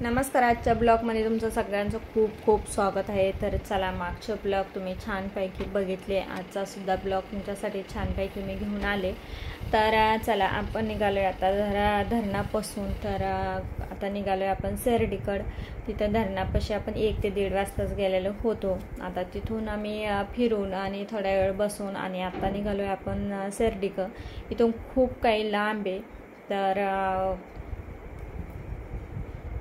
नमस्कार. आजच्या ब्लॉगमध्ये तुमचं सगळ्यांचं खूप खूप स्वागत आहे. तर चला, मागचे ब्लॉग तुम्ही छानपैकी बघितले, आजचा सुद्धा ब्लॉग तुमच्यासाठी छानपैकी मी घेऊन आले. तर चला, आपण निघालो आहे आता धरणापासून. तर आता निघालो आहे आपण शेर्डीकडं. तिथं धरणापाशी आपण 1 ते 1.5 वाजताच गेलेलो होतो. आता तिथून आम्ही फिरून आणि थोड्या वेळ बसून आणि आता निघालो आहे आपण शेर्डीकडं. इथून खूप काही लांब आहे. तर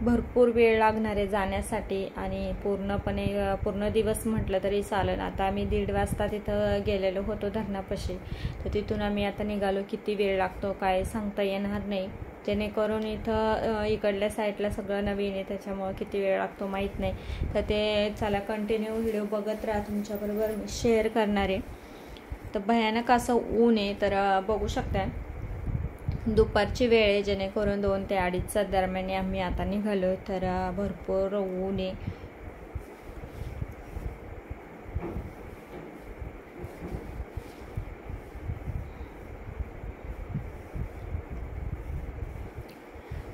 भरपूर वेळ लागणार आहे जाण्यासाठी आणि पूर्ण दिवस म्हटलं तरी चालेल. आता आम्ही 1.5 वाजता तिथं गेलेलो होतो धरणापाशी. तर तिथून आम्ही आता निघालो. किती वेळ लागतो काय सांगता येणार नाही, जेणेकरून इथं इकडल्या साईडला सगळं नवीन आहे, त्याच्यामुळं किती वेळ लागतो माहीत नाही. तर ते चला, कंटिन्यू व्हिडिओ बघत राहा, तुमच्याबरोबर शेअर करणार आहे. तर भयानक असं ऊन आहे. तर बघू शकता, दुपारची वेळ आहे, जेणेकरून 2 ते 2:30 दरम्यान आम्ही आता निघालो. तर भरपूर ऊन आहे.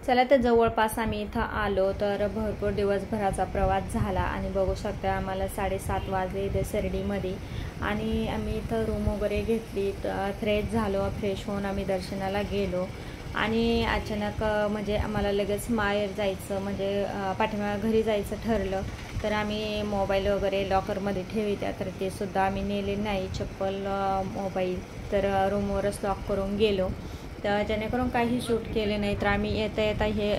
चला, तर जवळपास आम्ही इथं आलो. तर भरपूर दिवसभराचा प्रवास झाला आणि बघू शकता आम्हाला 7:30 वाजले इथे शिर्डीमध्ये. आणि आम्ही इथं रूम वगैरे घेतली. फ्रेश झालो. फ्रेश होऊन आम्ही दर्शनाला गेलो. आणि अचानक म्हणजे आम्हाला लगेच माहेर जायचं, म्हणजे पाठीमागे घरी जायचं ठरलं. तर आम्ही मोबाईल वगैरे लॉकरमध्ये ठेवित्या, तर ते सुद्धा आम्ही नेले नाही, चप्पल मोबाईल. तर रूमवरच लॉक करून गेलो. तर जेणेकरून काही शूट केले नाही. तर आम्ही येता येता हे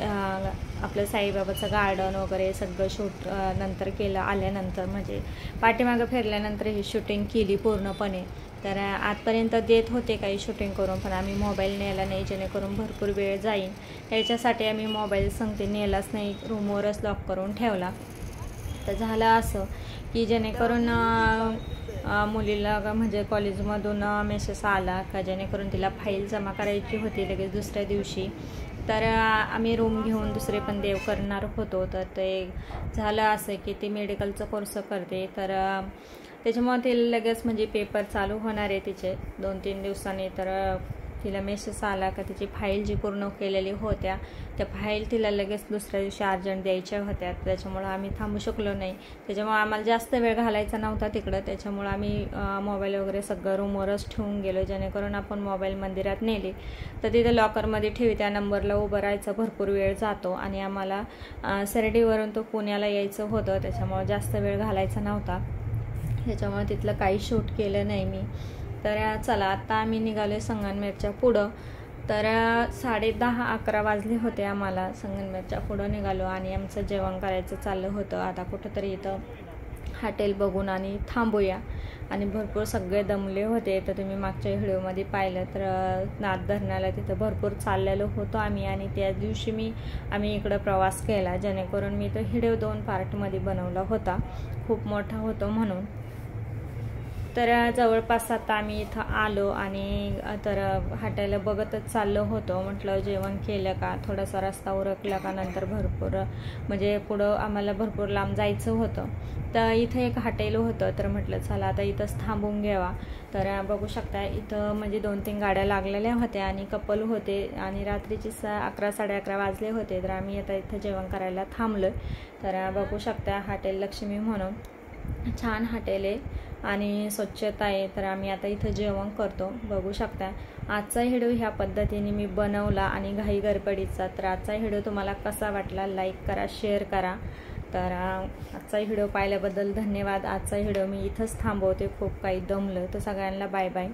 आपलं साईबाबाचं गार्डन वगैरे सगळं शूट नंतर केलं. आल्यानंतर म्हणजे पाठीमागं फिरल्यानंतर ही शूटिंग केली पूर्णपणे. तर आजपर्यंत देत होते काही शूटिंग करून, पण आम्ही मोबाईल नेला नाही, जेणेकरून भरपूर वेळ जाईल याच्यासाठी आम्ही मोबाईल संगती नेलाच नाही, रूमवरच लॉक करून ठेवला. तर झालं असं की जेणेकरून मुलीला म्हणजे कॉलेजमधून मेसेज आला का, जेणेकरून तिला फाईल जमा करायची होती लगेच दुसऱ्या दिवशी. तर आम्ही रूम घेऊन दुसरे पण देव करणार होतो. तर ते झालं असं की ती मेडिकलचा कोर्स करते. तर त्याच्यामुळे तिला लगेच म्हणजे पेपर चालू होणार आहे तिचे 2-3 दिवसांनी. तर तिला मेसेज आला का तिची फाईल जी पूर्ण केलेली होत्या त्या फाईल तिला लगेच दुसऱ्या दिवशी अर्जंट द्यायच्या होत्या. त्याच्यामुळं आम्ही थांबू शकलो नाही. त्याच्यामुळे आम्हाला जास्त वेळ घालायचा नव्हता तिकडं. त्याच्यामुळं आम्ही मोबाईल वगैरे सगळं रूमवरच ठेवून गेलो, जेणेकरून आपण मोबाईल मंदिरात नेले तर तिथे लॉकरमध्ये ठेवी, त्या नंबरला उभं राहायचं भरपूर वेळ जातो. आणि आम्हाला शिर्डीवरून तो पुण्याला यायचं होतं, त्याच्यामुळं जास्त वेळ घालायचा नव्हता. त्याच्यामुळे तिथलं काही शूट केलं नाही मी. तर चला, आता आम्ही निघालो संगमनेरच्या पुढं. तर 10:30-11 वाजले होते आम्हाला. संगमनेरच्या पुढं निघालो आणि आमचं जेवण करायचं चाललं होतं. आता कुठंतरी इथं हॉटेल बघून आणि थांबूया. आणि भरपूर सगळे दमले होते. तर तुम्ही मागच्या व्हिडिओमध्ये पाहिलं तर नाथ धरणाला तिथं भरपूर चाललेलो होतो आम्ही. आणि त्या दिवशी आम्ही इकडं प्रवास केला, जेणेकरून मी तो व्हिडिओ 2 पार्टमध्ये बनवला होता, खूप मोठा होतो म्हणून. तर जवळपास आता आम्ही इथं आलो आणि तर हॉटेल बघतच चाललो होतो. म्हटलं जेवण केलं का, थोडासा रस्ता उरकला का, नंतर भरपूर म्हणजे पुढं आम्हाला भरपूर लांब जायचं होतं. तर इथं एक हॉटेल होतं. तर म्हटलं चला आता इथंच थांबून घ्यावा. तर बघू शकता इथं म्हणजे 2-3 गाड्या लागलेल्या होत्या आणि कपल होते आणि रात्रीचे 11-11:30 वाजले होते. तर आम्ही आता इथं जेवण करायला थांबलो. तर बघू शकता हॉटेल लक्ष्मी म्हणून छान हॉटेल आहे आणि स्वच्छता आहे. तर आम्ही आता इथं जेवण करतो. बघू शकता आजचा व्हिडिओ ह्या पद्धतीने मी बनवला आणि घाई गडबडीचा. तर आजचा व्हिडिओ तुम्हाला कसा वाटला, लाईक करा, शेअर करा. तर आजचा व्हिडिओ पाहिल्याबद्दल धन्यवाद. आजचा व्हिडिओ मी इथंच थांबवते, खूप काही दमलं. तर सगळ्यांना बाय बाय.